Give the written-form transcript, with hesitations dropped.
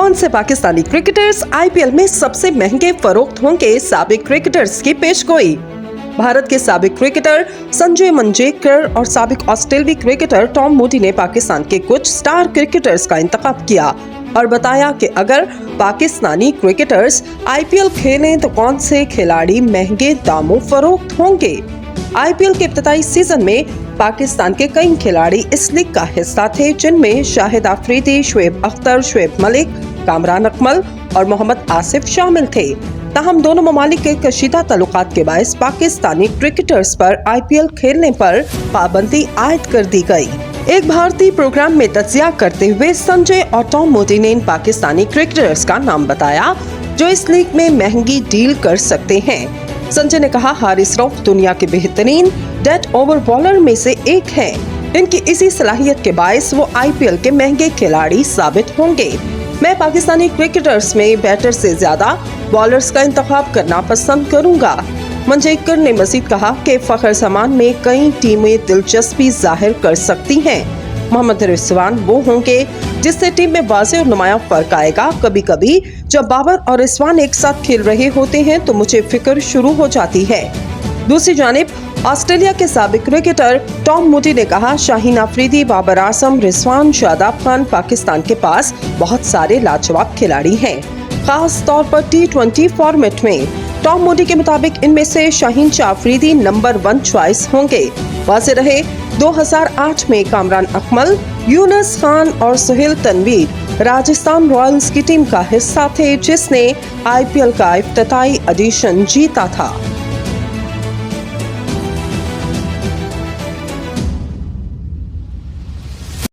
कौन से Pakistani cricketers IPL में सबसे महंगे फरोख्त होंगे, साबिक क्रिकेटर्स की पेशगोई। भारत के साबिक क्रिकेटर संजय मंजरेकर और साबिक ऑस्ट्रेलियाई क्रिकेटर टॉम मूडी ने पाकिस्तान के कुछ स्टार क्रिकेटर्स का इंतखाब किया और बताया कि अगर पाकिस्तानी क्रिकेटर्स आईपीएल खेलें तो कौन से खिलाड़ी महंगे दामों फरोख्त होंगे। आईपीएल के इब्तिदाई सीजन में पाकिस्तान के कई खिलाड़ी इस लीग का हिस्सा थे, जिनमें शाहिद अफरीदी, शुएब अख्तर, शुएब मलिक, कामरान अकमल और मोहम्मद आसिफ शामिल थे। ताहम दोनों ममालिक के कशीदा ताल्लुकात के बायस पाकिस्तानी क्रिकेटर्स पर आईपीएल खेलने पर पाबंदी आयद कर दी गई। एक भारतीय प्रोग्राम में तज्जिया करते हुए संजय और टॉम मूडी ने इन पाकिस्तानी क्रिकेटर्स का नाम बताया जो इस लीग में महंगी डील कर सकते हैं। संजय ने कहा, हारिस रऊफ दुनिया के बेहतरीन डेड ओवर बॉलर में से एक हैं। इनकी इसी सलाहियत के बायस वो आईपीएल के महंगे खिलाड़ी साबित होंगे। मैं पाकिस्तानी क्रिकेटर्स में बैटर से ज्यादा बॉलर्स का इंतखाब करना पसंद करूंगा। मंजरेकर ने मजीद कहा कि फखर जमान में कई टीमें दिलचस्पी जाहिर कर सकती हैं। मोहम्मद रिजवान वो होंगे जिससे टीम में वाज़ेह और नुमायां फर्क आएगा। कभी कभी जब बाबर और रिजवान एक साथ खेल रहे होते हैं तो मुझे फिक्र शुरू हो जाती है। दूसरी जानिब ऑस्ट्रेलिया के साबिक क्रिकेटर टॉम मूडी ने कहा, शाहीन अफरीदी, बाबर आजम, रिजवान, शादाब खान, पाकिस्तान के पास बहुत सारे लाजवाब खिलाड़ी हैं, खास तौर पर T20 फॉर्मेट में। टॉम मूडी के मुताबिक इनमें से शाहीन अफरीदी नंबर 1 चॉइस होंगे। वाज़ेह रहे 2008 में कामरान अकमल, यूनुस खान और सुहेल तनवीर राजस्थान रॉयल्स की टीम का हिस्सा थे, जिसने आईपीएल का इफ्तिताई एडिशन जीता था।